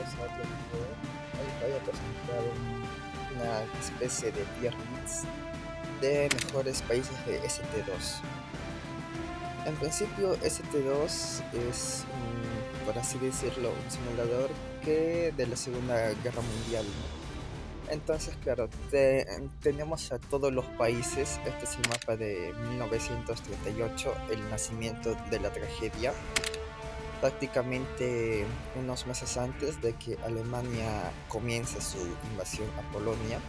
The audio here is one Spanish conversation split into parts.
pasar de nuevo, voy a presentar una especie de tier list de mejores países de ST2. En principio, ST2 es, por así decirlo, un simulador que de la Segunda Guerra Mundial, ¿no? Entonces, claro, tenemos a todos los países. Este es el mapa de 1938, el nacimiento de la tragedia, prácticamente unos meses antes de que Alemania comience su invasión a Polonia.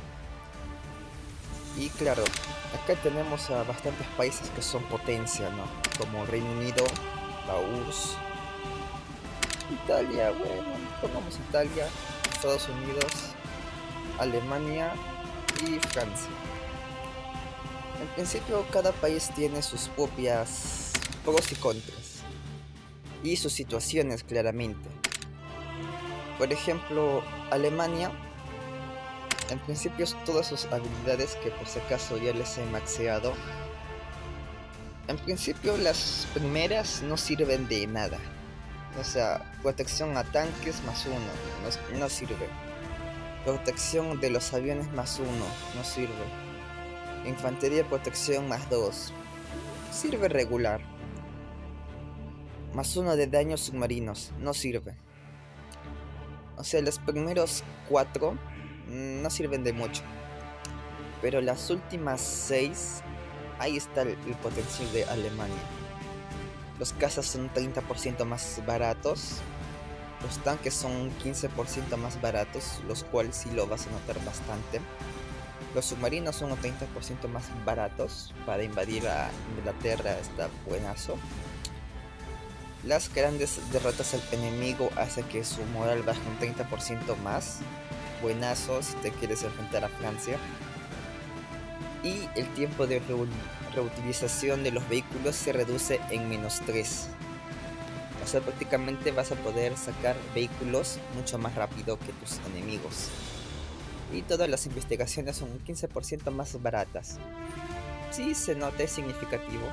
Y claro, acá tenemos a bastantes países que son potencia, ¿no? Como Reino Unido, la URSS, Italia, bueno, pongamos Italia, Estados Unidos, Alemania y Francia. En principio, cada país tiene sus propias pros y contras, y sus situaciones claramente. Por ejemplo, Alemania, en principio todas sus habilidades, que por si acaso ya les he maxeado, en principio las primeras no sirven de nada. O sea, protección a tanques más 1, no sirve. Protección de los aviones más 1, no sirve. Infantería protección más 2, sirve regular. Más 1 de daños submarinos, no sirve. O sea, los primeros 4 no sirven de mucho. Pero las últimas 6, ahí está el potencial de Alemania. Los cazas son 30% más baratos. Los tanques son 15% más baratos, los cuales sí lo vas a notar bastante. Los submarinos son un 30% más baratos. Para invadir a Inglaterra está buenazo. Las grandes derrotas al enemigo hacen que su moral baje un 30% más. Buenazo si te quieres enfrentar a Francia. Y el tiempo de reutilización de los vehículos se reduce en -3. O sea, prácticamente vas a poder sacar vehículos mucho más rápido que tus enemigos. Y todas las investigaciones son un 15% más baratas. Sí, se nota, es significativo.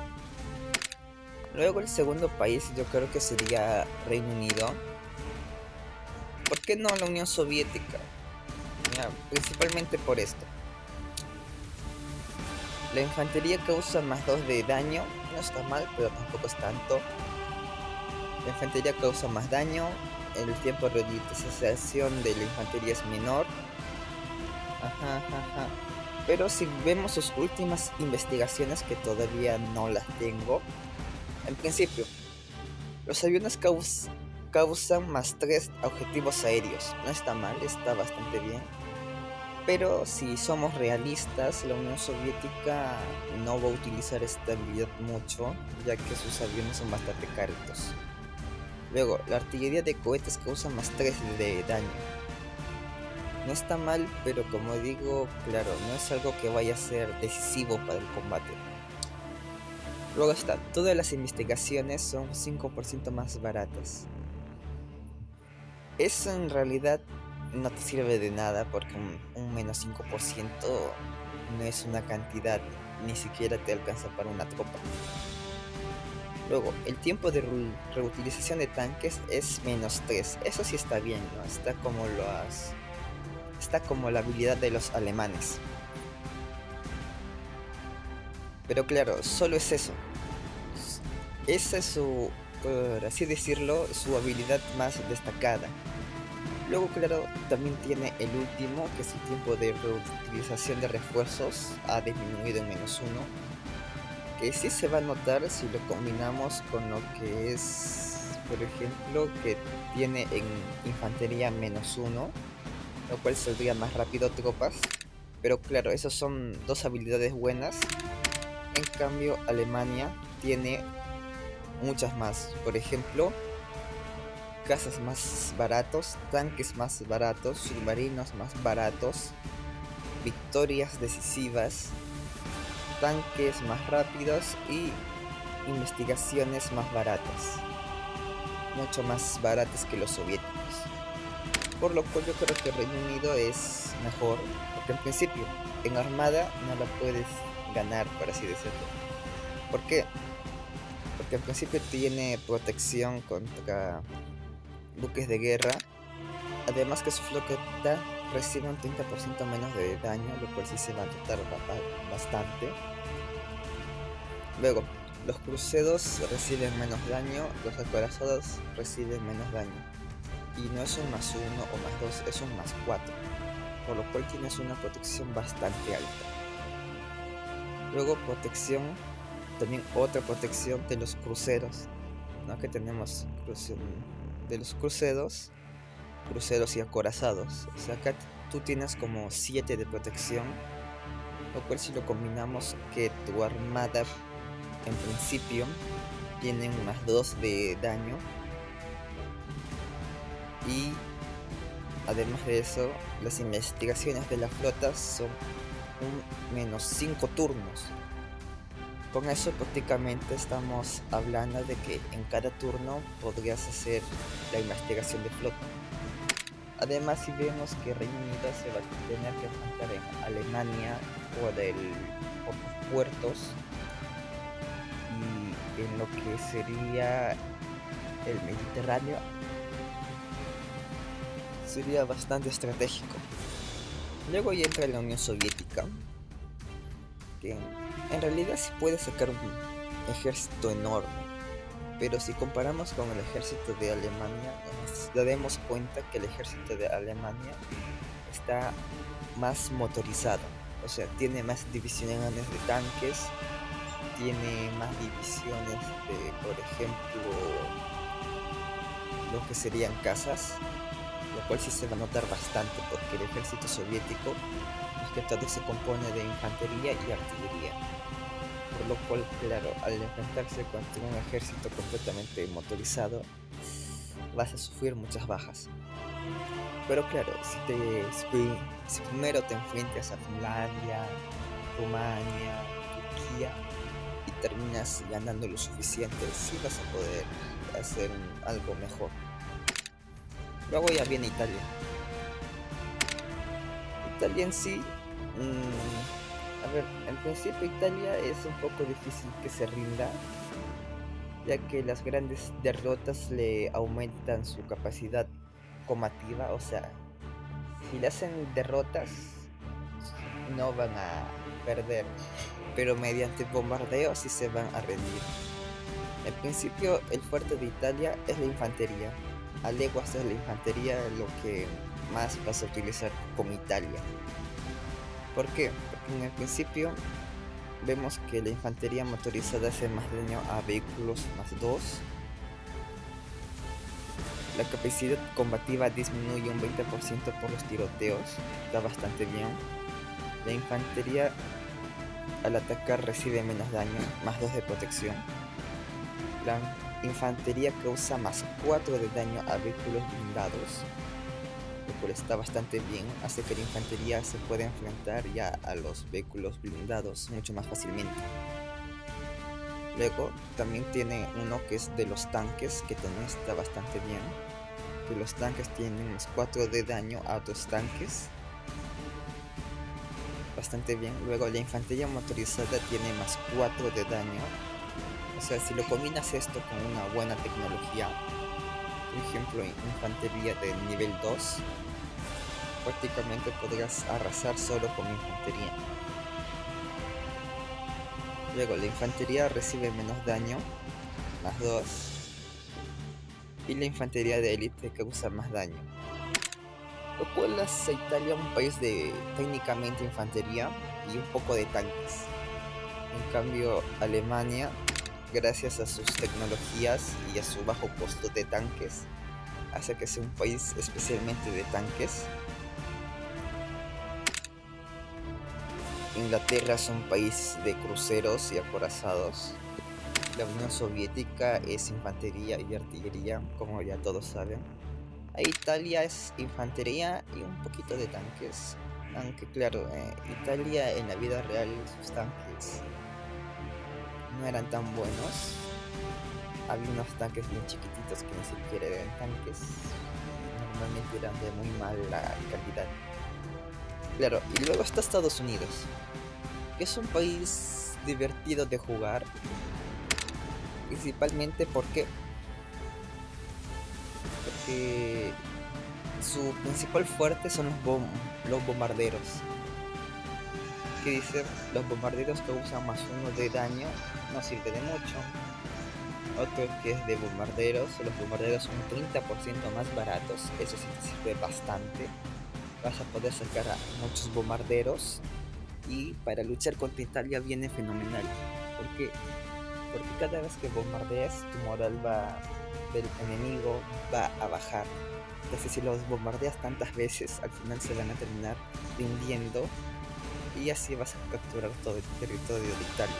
Luego el segundo país yo creo que sería Reino Unido. ¿Por qué no la Unión Soviética? Mira, principalmente por esto. La infantería causa más 2 de daño, no está mal, pero tampoco es tanto. La infantería causa más daño, el tiempo de reutilización de la infantería es menor. Pero si vemos sus últimas investigaciones, que todavía no las tengo. En principio, los aviones causan más 3 objetivos aéreos. No está mal, está bastante bien. Pero si somos realistas, la Unión Soviética no va a utilizar esta habilidad mucho, ya que sus aviones son bastante caros. Luego, la artillería de cohetes causa más 3 de daño. No está mal, pero como digo, claro, no es algo que vaya a ser decisivo para el combate. Luego está, todas las investigaciones son 5% más baratas. Eso en realidad no te sirve de nada, porque un -5% no es una cantidad, ni siquiera te alcanza para una tropa. Luego, el tiempo de reutilización de tanques es -3. Eso sí está bien, ¿no? Está como la habilidad de los alemanes. Pero claro, solo es eso. Esa es su, por así decirlo, su habilidad más destacada. Luego, claro, también tiene el último, que es el tiempo de reutilización de refuerzos, ha disminuido en -1. Que sí se va a notar si lo combinamos con lo que es, por ejemplo, que tiene en infantería -1, lo cual saldría más rápido tropas. Pero claro, esas son dos habilidades buenas. En cambio, Alemania tiene muchas más. Por ejemplo, cazas más baratos, tanques más baratos, submarinos más baratos, victorias decisivas, tanques más rápidos y investigaciones más baratas. Mucho más baratas que los soviéticos. Por lo cual yo creo que Reino Unido es mejor, porque en principio en armada no la puedes ganar, por así decirlo. ¿Por qué? Porque en principio tiene protección contra buques de guerra, Además que su flota recibe un 30% menos de daño, lo cual sí se va a notar bastante. Luego, los cruceros reciben menos daño, los acorazados reciben menos daño. Y no es un +1 o +2, es un +4, por lo cual tienes una protección bastante alta. Luego protección, también otra protección de los cruceros, ¿no? Que tenemos de los cruceros y acorazados. O sea, acá tú tienes como 7 de protección, lo cual si lo combinamos que tu armada en principio tiene un +2 de daño, y además de eso las investigaciones de la flota son un -5 turnos. Con eso prácticamente estamos hablando de que en cada turno podrías hacer la investigación de flota. Además, si vemos que Reino Unido se va a tener que enfrentar en Alemania por los puertos y en lo que sería el Mediterráneo, sería bastante estratégico. Luego ya entra la Unión Soviética, que en realidad sí puede sacar un ejército enorme, pero si comparamos con el ejército de Alemania, nos daremos cuenta que el ejército de Alemania está más motorizado, o sea, tiene más divisiones de tanques, tiene más divisiones de, por ejemplo, lo que serían cazas, lo cual sí se va a notar bastante porque el ejército soviético más que todo se compone de infantería y artillería, por lo cual, claro, al enfrentarse contra un ejército completamente motorizado vas a sufrir muchas bajas. Pero claro, si primero te enfrentas a Finlandia, Rumania, Turquía y terminas ganando lo suficiente, sí vas a poder hacer algo mejor. Luego ya viene Italia. Italia en sí, a ver, en principio Italia es un poco difícil que se rinda, ya que las grandes derrotas le aumentan su capacidad combativa. O sea, si le hacen derrotas no van a perder, pero mediante bombardeo sí se van a rendir. En principio el fuerte de Italia es la infantería. A leguas de la infantería lo que más vas a utilizar con Italia. ¿Por qué? Porque en el principio vemos que la infantería motorizada hace más daño a vehículos +2. La capacidad combativa disminuye un 20% por los tiroteos, está bastante bien. La infantería al atacar recibe menos daño, +2 de protección. La infantería causa +4 de daño a vehículos blindados, lo cual está bastante bien, hace que la infantería se pueda enfrentar ya a los vehículos blindados mucho más fácilmente. Luego también tiene uno que es de los tanques, que también está bastante bien, que los tanques tienen +4 de daño a otros tanques, bastante bien. Luego la infantería motorizada tiene +4 de daño. O sea, si lo combinas esto con una buena tecnología, por ejemplo infantería de nivel 2, prácticamente podrás arrasar solo con infantería. Luego la infantería recibe menos daño, +2, y la infantería de élite causa más daño, lo cual hace a Italia un país de técnicamente infantería y un poco de tanques. En cambio Alemania, gracias a sus tecnologías y a su bajo costo de tanques, hace que sea un país especialmente de tanques. Inglaterra es un país de cruceros y acorazados. La Unión Soviética es infantería y artillería, como ya todos saben. Italia es infantería y un poquito de tanques. Aunque claro, Italia en la vida real sus tanques no eran tan buenos. Había unos tanques bien chiquititos que ni siquiera eran tanques. Normalmente eran de muy mala calidad. Claro, y luego está Estados Unidos, que es un país divertido de jugar, principalmente porque Su principal fuerte son los bombarderos. Que dice, los bombarderos causan +1 de daño, no sirve de mucho. Otro que es de bombarderos, los bombarderos son 30% más baratos, eso sí te sirve bastante. Vas a poder sacar a muchos bombarderos y para luchar contra Italia viene fenomenal. Porque cada vez que bombardeas, tu moral del enemigo va a bajar. Entonces si los bombardeas tantas veces, al final se van a terminar rindiendo y así vas a capturar todo el territorio de Italia.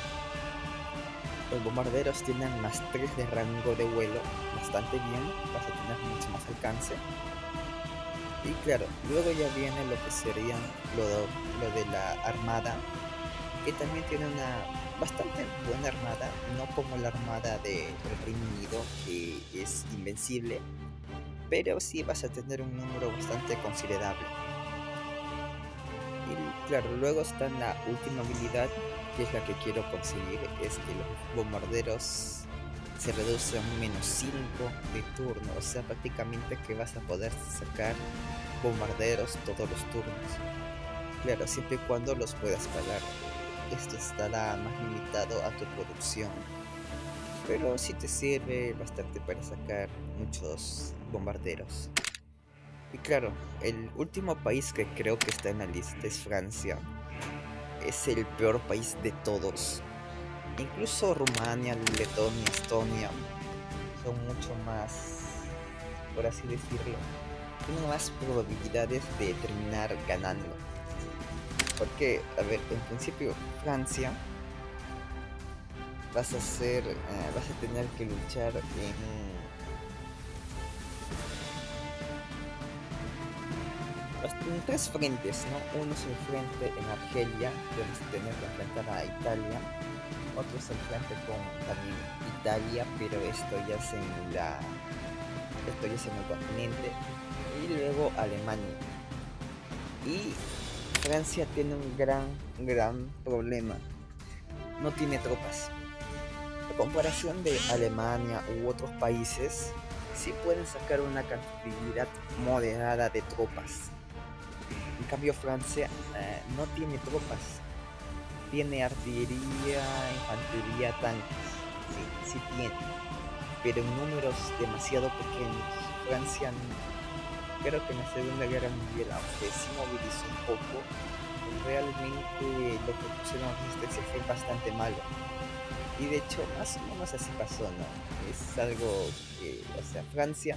Los bombarderos tienen +3 de rango de vuelo, bastante bien, vas a tener mucho más alcance. Y claro, luego ya viene lo que sería lo de la armada, que también tiene una bastante buena armada, no como la armada del Reino Unido, que es invencible, pero sí vas a tener un número bastante considerable. Y claro, luego está la última habilidad, que es la que quiero conseguir, es que los bombarderos se reduce a un -5 de turno, o sea, prácticamente que vas a poder sacar bombarderos todos los turnos. Claro, siempre y cuando los puedas pagar. Esto estará más limitado a tu producción, pero sí te sirve bastante para sacar muchos bombarderos. Y claro, el último país que creo que está en la lista es Francia. Es el peor país de todos. Incluso Rumania, Letonia, Estonia son mucho más, por así decirlo, tienen más probabilidades de terminar ganando. Porque, a ver, en principio Francia vas a tener que luchar en 3 frentes, ¿no? Uno es el frente en Argelia, que vas a tener que enfrentar a Italia. Otro es el frente con también Italia, pero esto ya es en el continente. Y luego Alemania. Y Francia tiene un gran problema. No tiene tropas. A comparación de Alemania u otros países, sí pueden sacar una cantidad moderada de tropas. En cambio Francia no tiene tropas. Tiene artillería, infantería, tanques. Sí tiene. Pero en números demasiado pequeños. Francia, creo que en la Segunda Guerra Mundial, aunque sí movilizó un poco, realmente lo que pusieron en resistencia fue bastante malo. Y de hecho, más o menos así pasó, ¿no? Es algo que, o sea, Francia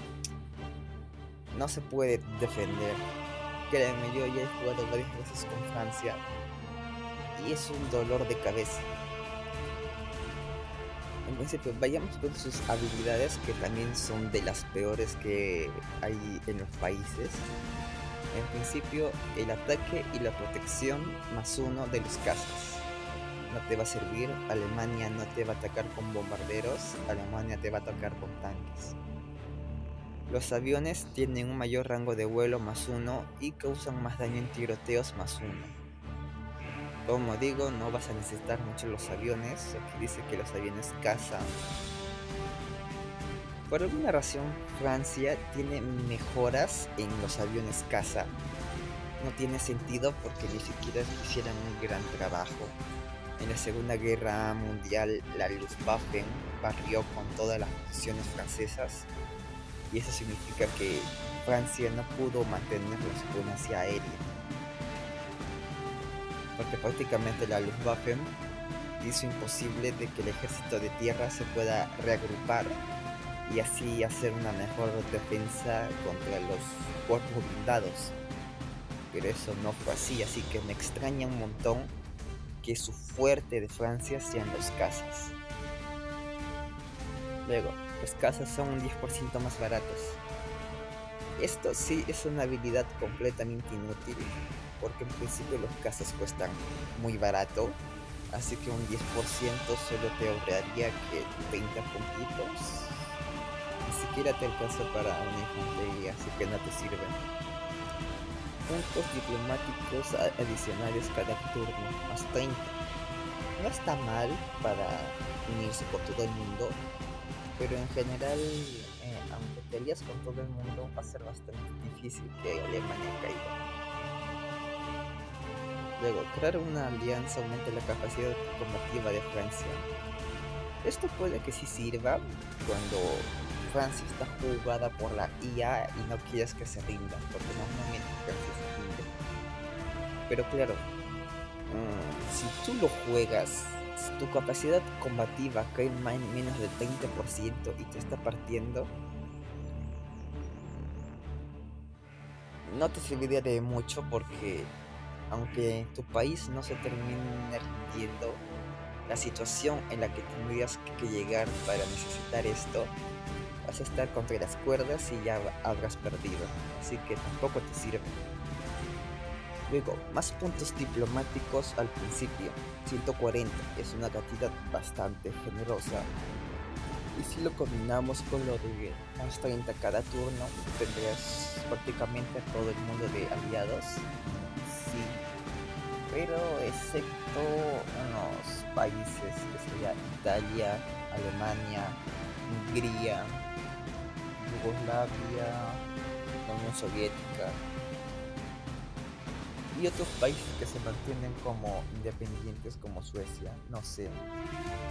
no se puede defender. Créeme, yo ya he jugado varias veces con Francia y es un dolor de cabeza. En principio, vayamos con sus habilidades, que también son de las peores que hay en los países. En principio, el ataque y la protección +1 de los cazas. No te va a servir. Alemania no te va a atacar con bombarderos, Alemania te va a atacar con tanques. Los aviones tienen un mayor rango de vuelo +1 y causan más daño en tiroteos +1. Como digo, no vas a necesitar mucho los aviones. Aquí dice que los aviones caza. Por alguna razón, Francia tiene mejoras en los aviones caza. No tiene sentido porque ni siquiera hicieron un gran trabajo. En la Segunda Guerra Mundial, la Luftwaffe barrió con todas las posiciones francesas, y eso significa que Francia no pudo mantener la supremacía aérea, porque prácticamente la Luftwaffe hizo imposible de que el ejército de tierra se pueda reagrupar y así hacer una mejor defensa contra los cuerpos blindados. Pero eso no fue así que me extraña un montón que su fuerte de Francia sean los cazas. Luego, los cazas son un 10% más baratos. Esto sí es una habilidad completamente inútil, porque en principio los cazas cuestan muy barato, así que un 10% solo te ahorraría que 30 puntitos. Ni siquiera te alcanza para una infantería, así que no te sirve. Puntos diplomáticos adicionales cada turno, +30. No está mal para unirse por todo el mundo, pero en general, aunque te alías con todo el mundo, va a ser bastante difícil que Alemania caiga. Luego, crear una alianza aumenta la capacidad combativa de Francia. Esto puede que sí sirva cuando Francia está jugada por la IA y no quieres que se rinda, porque normalmente Francia se rinde. Pero claro, si tú lo juegas, si tu capacidad combativa cae en menos del 30% y te está partiendo, no te serviría de mucho porque aunque tu país no se termine rindiendo, la situación en la que tendrías que llegar para necesitar esto, vas a estar contra las cuerdas y ya habrás perdido, así que tampoco te sirve. Luego, más puntos diplomáticos al principio, 140 es una cantidad bastante generosa. Y si lo combinamos con lo de más 30 cada turno, tendrías prácticamente a todo el mundo de aliados. Sí, pero excepto unos países que sería Italia, Alemania, Hungría, Yugoslavia, la Unión Soviética y otros países que se mantienen como independientes como Suecia, no sé.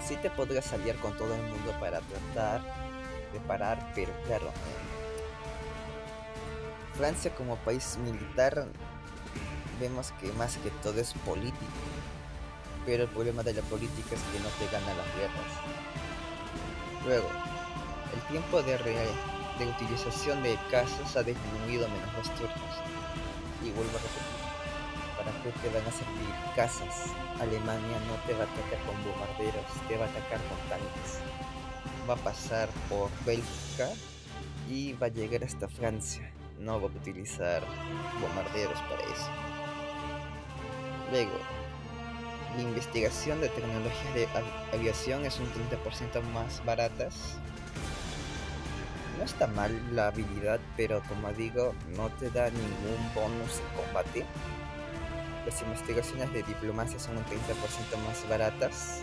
Sí te podrías aliar con todo el mundo para tratar de parar, pero claro, Francia como país militar vemos que más que todo es político, pero el problema de la política es que no te gana las guerras. Luego, el tiempo de utilización de casas ha disminuido menos 2 turnos. Y vuelvo a repetir, ¿para qué te van a servir casas? Alemania no te va a atacar con bombarderos, te va a atacar con tanques. Va a pasar por Bélgica y va a llegar hasta Francia. No va a utilizar bombarderos para eso. Luego, la investigación de tecnologías de aviación es un 30% más baratas. No está mal la habilidad, pero como digo, no te da ningún bonus en combate. Las investigaciones de diplomacia son un 30% más baratas.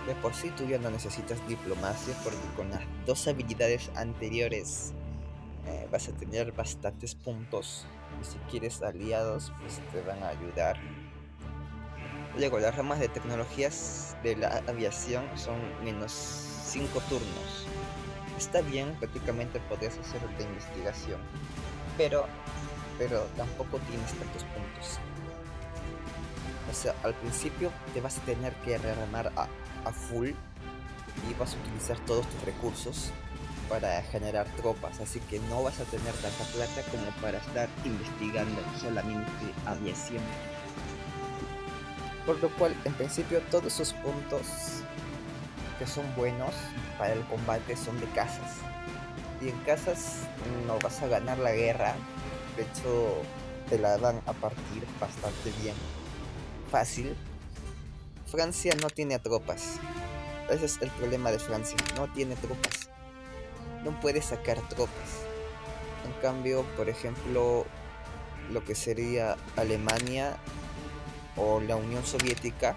De por sí tú ya no necesitas diplomacia porque con las 2 habilidades anteriores vas a tener bastantes puntos. Y si quieres aliados, pues te van a ayudar. Luego, las ramas de tecnologías de la aviación son menos 5 turnos. Está bien, prácticamente podrías hacer de investigación, pero tampoco tienes tantos puntos. O sea, al principio te vas a tener que rearmar a full y vas a utilizar todos tus recursos para generar tropas, así que no vas a tener tanta plata como para estar investigando solamente aviación. Por lo cual, en principio, todos esos puntos que son buenos para el combate son de casas. Y en casas no vas a ganar la guerra, de hecho te la van a partir bastante bien. Fácil. Francia no tiene tropas. Ese es el problema de Francia, no tiene tropas. No puede sacar tropas. En cambio, por ejemplo, lo que sería Alemania o la Unión Soviética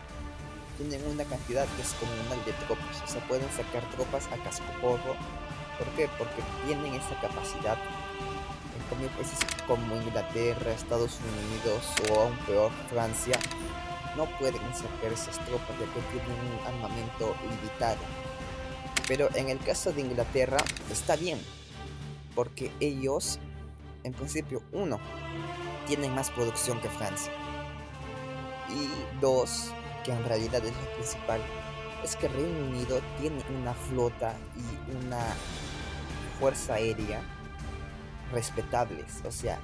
tienen una cantidad descomunal de tropas, o sea, pueden sacar tropas a cascoporro. ¿Por qué? Porque tienen esa capacidad. En cambio, países como Inglaterra, Estados Unidos o aún peor, Francia, no pueden sacar esas tropas ya que tienen un armamento limitado. Pero en el caso de Inglaterra está bien, porque ellos, en principio, 1, tienen más producción que Francia. Y 2, que en realidad es lo principal, es que Reino Unido tiene una flota y una fuerza aérea respetables. O sea,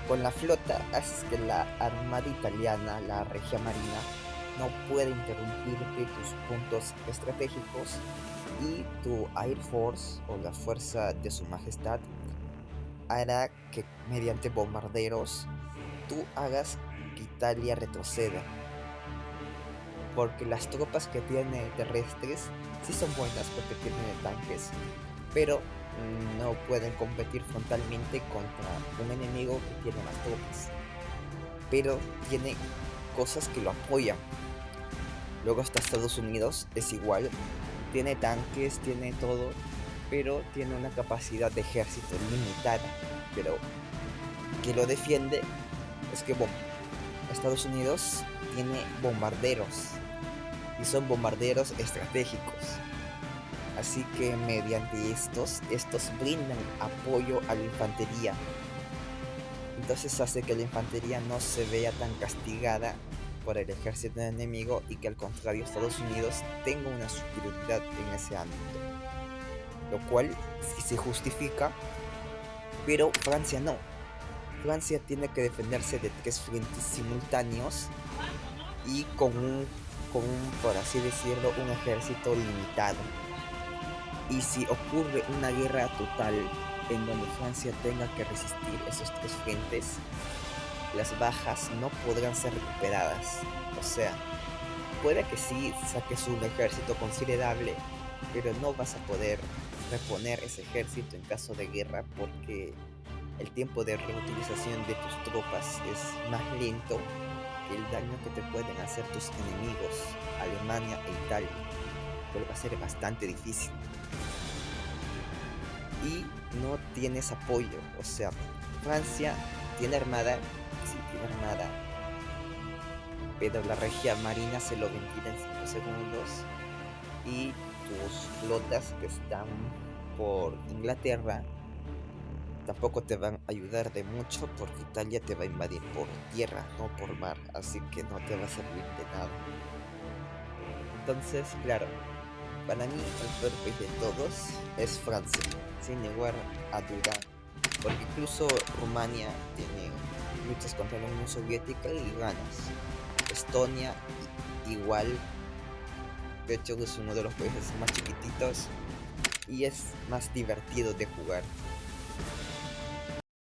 con la flota haces que la armada italiana, la Regia Marina, no puede interrumpirte tus puntos estratégicos, y tu Air Force o la fuerza de su majestad hará que mediante bombarderos tú hagas que Italia retroceda, porque las tropas que tiene terrestres sí son buenas porque tienen tanques, pero no pueden competir frontalmente contra un enemigo que tiene más tropas, pero tiene cosas que lo apoyan. Luego hasta Estados Unidos es igual, tiene tanques, tiene todo, pero tiene una capacidad de ejército limitada. Pero que lo defiende es que Estados Unidos tiene bombarderos y son bombarderos estratégicos. Así que mediante estos brindan apoyo a la infantería. Entonces hace que la infantería no se vea tan castigada por el ejército enemigo y que al contrario Estados Unidos tenga una superioridad en ese ámbito. Lo cual sí se justifica, pero Francia no. Francia tiene que defenderse de 3 frentes simultáneos y con un, por así decirlo, un ejército limitado. Y si ocurre una guerra total en donde Francia tenga que resistir esos 3 frentes, las bajas no podrán ser recuperadas. O sea, puede que sí saques un ejército considerable, pero no vas a poder reponer ese ejército en caso de guerra porque el tiempo de reutilización de tus tropas es más lento que el daño que te pueden hacer tus enemigos, Alemania e Italia, pues va a ser bastante difícil. Y no tienes apoyo, o sea, Francia tiene armada, sí tiene armada, pero la regia marina se lo ventila en 5 segundos y tus flotas que están por Inglaterra tampoco te van a ayudar de mucho porque Italia te va a invadir por tierra, no por mar, así que no te va a servir de nada. Entonces, claro, para mí el peor país de todos es Francia, sin lugar a duda, porque incluso Rumania tiene luchas contra la Unión Soviética y ganas. Estonia igual, de hecho es uno de los países más chiquititos y es más divertido de jugar.